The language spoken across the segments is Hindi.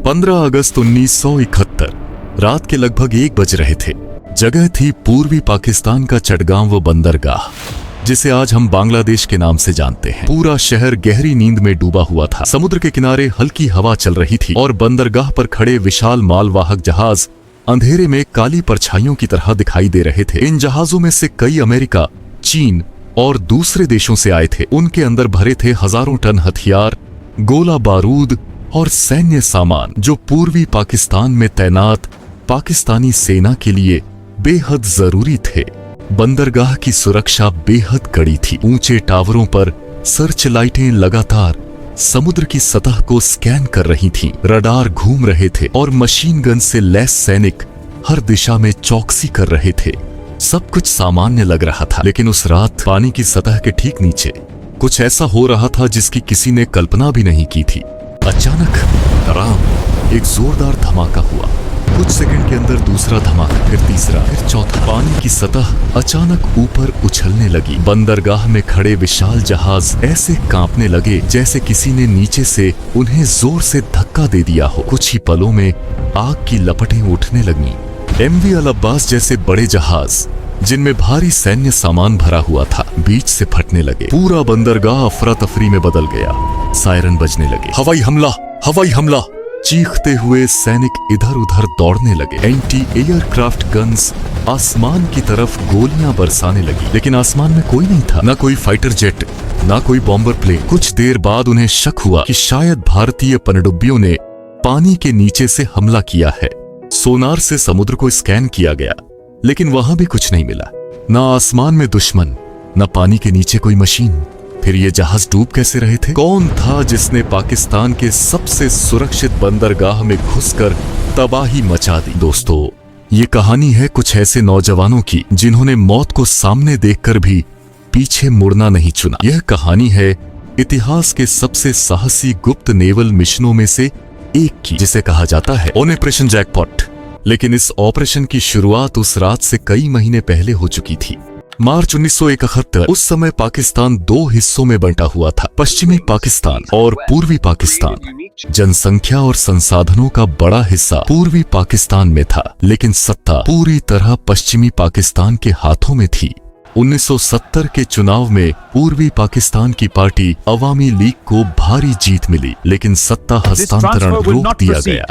15 अगस्त 1971 रात के लगभग 1 बज रहे थे। जगह थी पूर्वी पाकिस्तान का चटगांव बंदरगाह, जिसे आज हम बांग्लादेश के नाम से जानते हैं। पूरा शहर गहरी नींद में डूबा हुआ था। समुद्र के किनारे हल्की हवा चल रही थी और बंदरगाह पर खड़े विशाल मालवाहक जहाज अंधेरे में काली परछाइयों की तरह दिखाई दे रहे थे। इन जहाजों में से कई अमेरिका, चीन और दूसरे देशों से आए थे। उनके अंदर भरे थे हजारों टन हथियार, गोला बारूद और सैन्य सामान, जो पूर्वी पाकिस्तान में तैनात पाकिस्तानी सेना के लिए बेहद जरूरी थे। बंदरगाह की सुरक्षा बेहद कड़ी थी। ऊंचे टावरों पर सर्च लाइटें लगातार समुद्र की सतह को स्कैन कर रही थीं। रडार घूम रहे थे और मशीन गन से लैस सैनिक हर दिशा में चौकसी कर रहे थे। सब कुछ सामान्य लग रहा था, लेकिन उस रात पानी की सतह के ठीक नीचे कुछ ऐसा हो रहा था जिसकी किसी ने कल्पना भी नहीं की थी। अचानक तराम एक जोरदार धमाका हुआ। कुछ सेकंड के अंदर दूसरा धमाका, फिर तीसरा, फिर चौथा। पानी की सतह अचानक ऊपर उछलने लगी। बंदरगाह में खड़े विशाल जहाज ऐसे कांपने लगे जैसे किसी ने नीचे से उन्हें जोर से धक्का दे दिया हो। कुछ ही पलों में आग की लपटें उठने लगीं। MV अल अब्बास जैसे बड़े जहाज, जिनमें भारी सैन्य सामान भरा हुआ था, बीच से फटने लगे। पूरा बंदरगाह अफरा तफरी में बदल गया। सायरन बजने लगे। हवाई हमला, हवाई हमला! चीखते हुए सैनिक इधर उधर दौड़ने लगे। एंटी एयरक्राफ्ट गन्स आसमान की तरफ गोलियां बरसाने लगी, लेकिन आसमान में कोई नहीं था। ना कोई फाइटर जेट, ना कोई बॉम्बर प्लेन। कुछ देर बाद उन्हें शक हुआ कि शायद भारतीय पनडुब्बियों ने पानी के नीचे से हमला किया है। सोनार से समुद्र को स्कैन किया गया, लेकिन वहां भी कुछ नहीं मिला। ना आसमान में दुश्मन, ना पानी के नीचे कोई मशीन। फिर ये जहाज डूब कैसे रहे थे? कौन था जिसने पाकिस्तान के सबसे सुरक्षित बंदरगाह में घुसकर तबाही मचा दी? दोस्तों, ये कहानी है कुछ ऐसे नौजवानों की जिन्होंने मौत को सामने देखकर भी पीछे मुड़ना नहीं चुना। यह कहानी है इतिहास के सबसे साहसी गुप्त नेवल मिशनों में से एक की, जिसे कहा जाता है ऑपरेशन जैकपॉट। लेकिन इस ऑपरेशन की शुरुआत उस रात से कई महीने पहले हो चुकी थी। मार्च 1971। उस समय पाकिस्तान 2 हिस्सों में बंटा हुआ था, पश्चिमी पाकिस्तान और पूर्वी पाकिस्तान। जनसंख्या और संसाधनों का बड़ा हिस्सा पूर्वी पाकिस्तान में था, लेकिन सत्ता पूरी तरह पश्चिमी पाकिस्तान के हाथों में थी। 1970 के चुनाव में पूर्वी पाकिस्तान की पार्टी अवामी लीग को भारी जीत मिली, लेकिन सत्ता हस्तांतरण रोक दिया गया।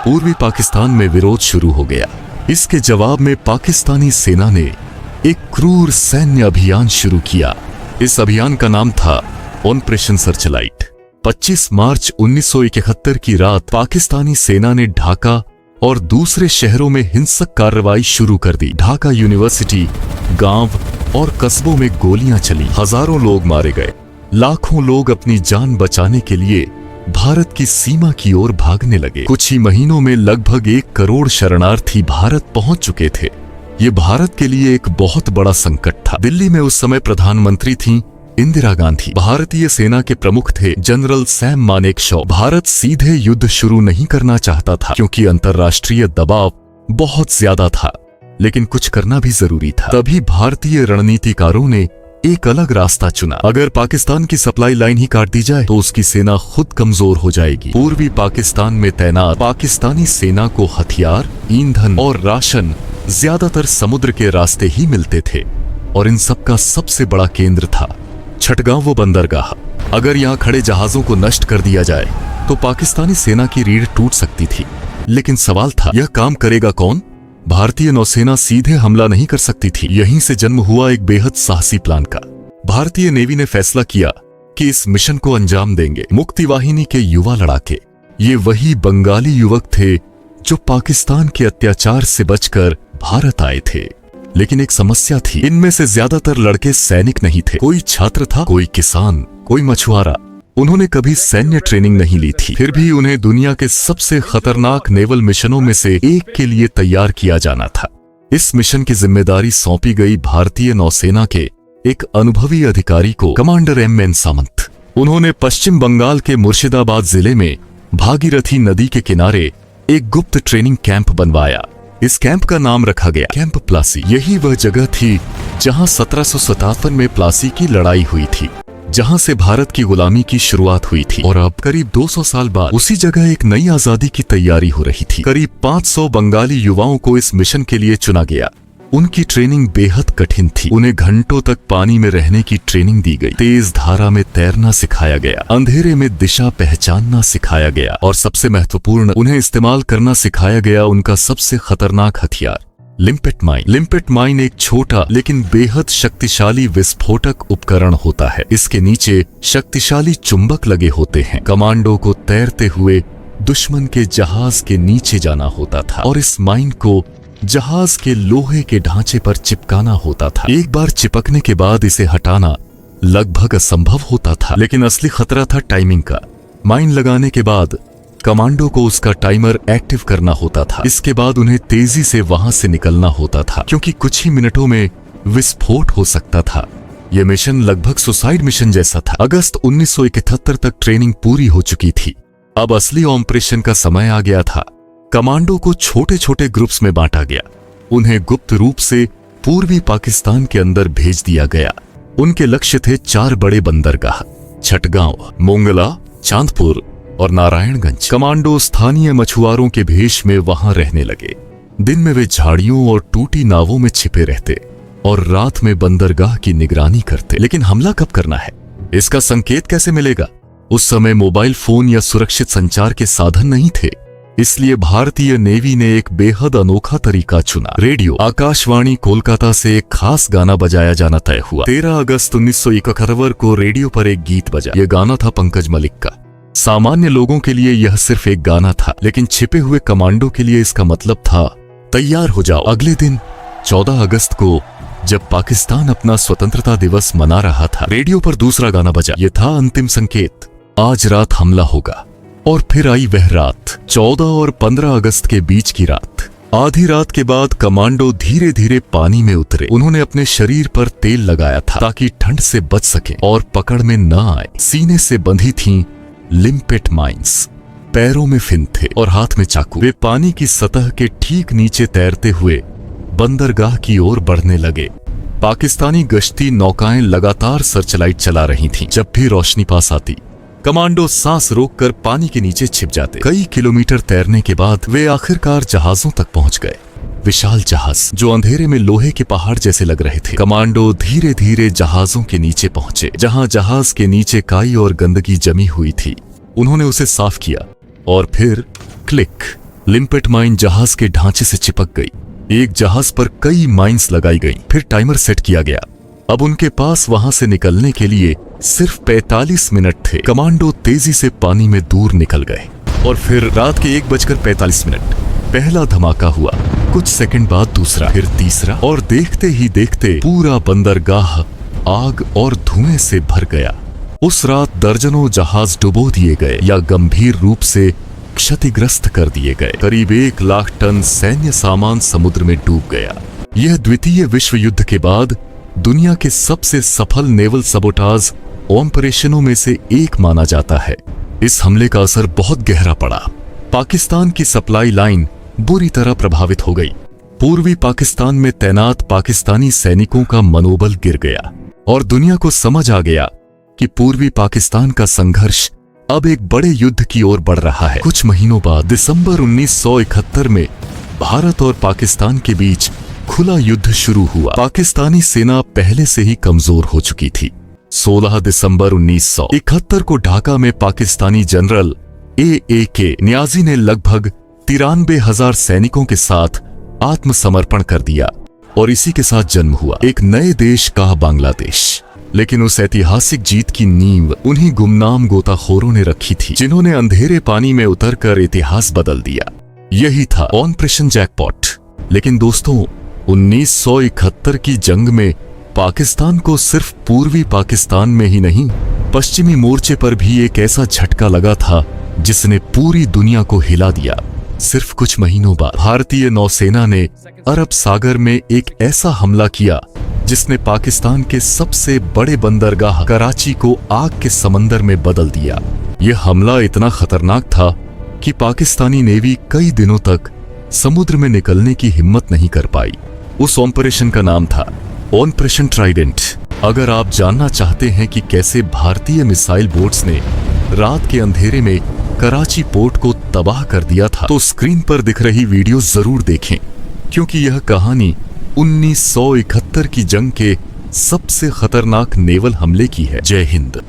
पूर्वी पाकिस्तान में विरोध शुरू हो गया। इसके जवाब में पाकिस्तानी सेना ने एक क्रूर सैन्य अभियान शुरू किया। इस अभियान का नाम था ऑपरेशन सर्चलाइट। 25 मार्च 1971 की रात पाकिस्तानी सेना ने ढाका और दूसरे शहरों में हिंसक कार्रवाई शुरू कर दी। ढाका यूनिवर्सिटी, गांव और कस्बों में गोलियां चली। हजारों लोग मारे गए। लाखों लोग अपनी जान बचाने के लिए भारत की सीमा की ओर भागने लगे। कुछ ही महीनों में लगभग 1 करोड़ शरणार्थी भारत पहुंच चुके थे। ये भारत के लिए एक बहुत बड़ा संकट था। दिल्ली में उस समय प्रधानमंत्री थीं इंदिरा गांधी। भारतीय सेना के प्रमुख थे जनरल सैम मानेकशॉ। भारत सीधे युद्ध शुरू नहीं करना चाहता था, क्योंकि अंतर्राष्ट्रीय दबाव बहुत ज्यादा था, लेकिन कुछ करना भी जरूरी था। तभी भारतीय रणनीतिकारों ने एक अलग रास्ता चुना। अगर पाकिस्तान की सप्लाई लाइन ही काट दी जाए तो उसकी सेना खुद कमजोर हो जाएगी। पूर्वी पाकिस्तान में तैनात पाकिस्तानी सेना को हथियार, ईंधन और राशन ज्यादातर समुद्र के रास्ते ही मिलते थे, और इन सब का सबसे बड़ा केंद्र था चटगांव बंदरगाह। अगर यहाँ खड़े जहाजों को नष्ट कर दिया जाए तो पाकिस्तानी सेना की रीढ़ टूट सकती थी। लेकिन सवाल था, यह काम करेगा कौन? भारतीय नौसेना सीधे हमला नहीं कर सकती थी। यहीं से जन्म हुआ एक बेहद साहसी प्लान का। भारतीय नेवी ने फैसला किया कि इस मिशन को अंजाम देंगे मुक्ति वाहिनी के युवा लड़ाके। ये वही बंगाली युवक थे जो पाकिस्तान के अत्याचार से बचकर भारत आए थे। लेकिन एक समस्या थी, इनमें से ज्यादातर लड़के सैनिक नहीं थे। कोई छात्र था, कोई किसान, कोई मछुआरा। उन्होंने कभी सैन्य ट्रेनिंग नहीं ली थी। फिर भी उन्हें दुनिया के सबसे खतरनाक नेवल मिशनों में से एक के लिए तैयार किया जाना था। इस मिशन की जिम्मेदारी सौंपी गई भारतीय नौसेना के एक अनुभवी अधिकारी को, कमांडर M.N. सामंत। उन्होंने पश्चिम बंगाल के मुर्शिदाबाद जिले में भागीरथी नदी के किनारे एक गुप्त ट्रेनिंग कैंप बनवाया। इस कैंप का नाम रखा गया कैंप प्लासी। यही वह जगह थी जहां 1757 में प्लासी की लड़ाई हुई थी, जहां से भारत की गुलामी की शुरुआत हुई थी। और अब करीब 200 साल बाद उसी जगह एक नई आजादी की तैयारी हो रही थी। करीब 500 बंगाली युवाओं को इस मिशन के लिए चुना गया। उनकी ट्रेनिंग बेहद कठिन थी। उन्हें घंटों तक पानी में रहने की ट्रेनिंग दी गई, तेज धारा में तैरना सिखाया गया, अंधेरे में दिशा पहचानना सिखाया गया और सबसे महत्वपूर्ण, उन्हें इस्तेमाल करना सिखाया गया उनका सबसे खतरनाक हथियार, लिम्पेट माइन। लिम्पेट माइन एक छोटा लेकिन बेहद शक्तिशाली विस्फोटक उपकरण होता है। इसके नीचे शक्तिशाली चुंबक लगे होते हैं। कमांडो को तैरते हुए दुश्मन के जहाज के नीचे जाना होता था और इस माइन को जहाज के लोहे के ढांचे पर चिपकाना होता था। एक बार चिपकने के बाद इसे हटाना लगभग असंभव होता था, लेकिन असली खतरा था टाइमिंग का। माइन लगाने के बाद कमांडो को उसका टाइमर एक्टिव करना होता था। इसके बाद उन्हें तेजी से वहां से निकलना होता था, क्योंकि कुछ ही मिनटों में विस्फोट हो सकता था। यह मिशन लगभग सुसाइड मिशन जैसा था। अगस्त 1971 तक ट्रेनिंग पूरी हो चुकी थी। अब असली ऑपरेशन का समय आ गया था। कमांडो को छोटे छोटे ग्रुप्स में बांटा गया। उन्हें गुप्त रूप से पूर्वी पाकिस्तान के अंदर भेज दिया गया। उनके लक्ष्य थे 4 बड़े बंदरगाह, छठगांव, मोंगला, चांदपुर और नारायणगंज। कमांडो स्थानीय मछुआरों के भेष में वहां रहने लगे। दिन में वे झाड़ियों और टूटी नावों में छिपे रहते और रात में बंदरगाह की निगरानी करते। लेकिन हमला कब करना है, इसका संकेत कैसे मिलेगा? उस समय मोबाइल फोन या सुरक्षित संचार के साधन नहीं थे, इसलिए भारतीय नेवी ने एक बेहद अनोखा तरीका चुना। रेडियो। आकाशवाणी कोलकाता से एक खास गाना बजाया जाना तय हुआ। 13 अगस्त 1971 को रेडियो पर एक गीत बजा। यह गाना था पंकज मलिक का। सामान्य लोगों के लिए यह सिर्फ एक गाना था, लेकिन छिपे हुए कमांडो के लिए इसका मतलब था तैयार हो जाओ। अगले दिन 14 अगस्त को जब पाकिस्तान अपना स्वतंत्रता दिवस मना रहा था, रेडियो पर दूसरा गाना बजा। यह था अंतिम संकेत, आज रात हमला होगा। और फिर आई वह रात, 14 और 15 अगस्त के बीच की रात। आधी रात के बाद कमांडो धीरे धीरे पानी में उतरे। उन्होंने अपने शरीर पर तेल लगाया था ताकि ठंड से बच सके और पकड़ में न आए। सीने से बंधी थीं लिम्पेट माइंस, पैरों में फिन थे और हाथ में चाकू। वे पानी की सतह के ठीक नीचे तैरते हुए बंदरगाह की ओर बढ़ने लगे। पाकिस्तानी गश्ती नौकाएं लगातार सर्चलाइट चला रही थीं। जब भी रोशनी पास आती, कमांडो सांस रोककर पानी के नीचे छिप जाते। कई किलोमीटर तैरने के बाद वे आखिरकार जहाजों तक पहुंच गए। विशाल जहाज जो अंधेरे में लोहे के पहाड़ जैसे लग रहे थे। कमांडो धीरे धीरे जहाजों के नीचे पहुंचे। जहां जहाज के नीचे काई और गंदगी जमी हुई थी, उन्होंने उसे साफ किया और फिर क्लिक, लिम्पेट माइन जहाज के ढांचे से चिपक गई। एक जहाज पर कई माइंस लगाई गई। फिर टाइमर सेट किया गया। अब उनके पास वहां से निकलने के लिए सिर्फ 45 मिनट थे। कमांडो तेजी से पानी में दूर निकल गए और फिर रात के 1:45 पहला धमाका हुआ। कुछ सेकंड बाद दूसरा, फिर तीसरा, और देखते ही देखते पूरा बंदरगाह आग और धुएं से भर गया। उस रात दर्जनों जहाज डुबो दिए गए या गंभीर रूप से क्षतिग्रस्त कर दिए गए। करीब 1 लाख टन सैन्य सामान समुद्र में डूब गया। यह द्वितीय विश्व युद्ध के बाद दुनिया के सबसे सफल नेवल सबोटाज ऑपरेशनों में से एक माना जाता है। इस हमले का असर बहुत गहरा पड़ा। पाकिस्तान की सप्लाई लाइन बुरी तरह प्रभावित हो गई। पूर्वी पाकिस्तान में तैनात पाकिस्तानी सैनिकों का मनोबल गिर गया और दुनिया को समझ आ गया कि पूर्वी पाकिस्तान का संघर्ष अब एक बड़े युद्ध की ओर बढ़ रहा है। कुछ महीनों बाद दिसंबर 1971 में भारत और पाकिस्तान के बीच खुला युद्ध शुरू हुआ। पाकिस्तानी सेना पहले से ही कमजोर हो चुकी थी। 16 दिसंबर 1971 को ढाका में पाकिस्तानी जनरल A.A.K. नियाजी ने लगभग 93,000 सैनिकों के साथ आत्मसमर्पण कर दिया और इसी के साथ जन्म हुआ एक नए देश का बांग्लादेश। लेकिन उस ऐतिहासिक जीत की नींव उन्हीं गुमनाम गोताखोरों ने रखी थी, जिन्होंने अंधेरे पानी में उतरकर इतिहास बदल दिया। यही था ऑपरेशन जैकपॉट। लेकिन दोस्तों, 1971 की जंग में पाकिस्तान को सिर्फ पूर्वी पाकिस्तान में ही नहीं, पश्चिमी मोर्चे पर भी एक ऐसा झटका लगा था जिसने पूरी दुनिया को हिला दिया। सिर्फ कुछ महीनों बाद भारतीय नौसेना ने अरब सागर में एक ऐसा हमला किया जिसने पाकिस्तान के सबसे बड़े बंदरगाह कराची को आग के समंदर में बदल दिया। यह हमला इतना खतरनाक था कि पाकिस्तानी नेवी कई दिनों तक समुद्र में निकलने की हिम्मत नहीं कर पाई। उस ऑपरेशन का नाम था ऑपरेशन ट्राइडेंट। अगर आप जानना चाहते हैं कि कैसे भारतीय मिसाइल बोट्स ने रात के अंधेरे में कराची पोर्ट को तबाह कर दिया था, तो स्क्रीन पर दिख रही वीडियो जरूर देखें, क्योंकि यह कहानी 1971 की जंग के सबसे खतरनाक नेवल हमले की है। जय हिंद।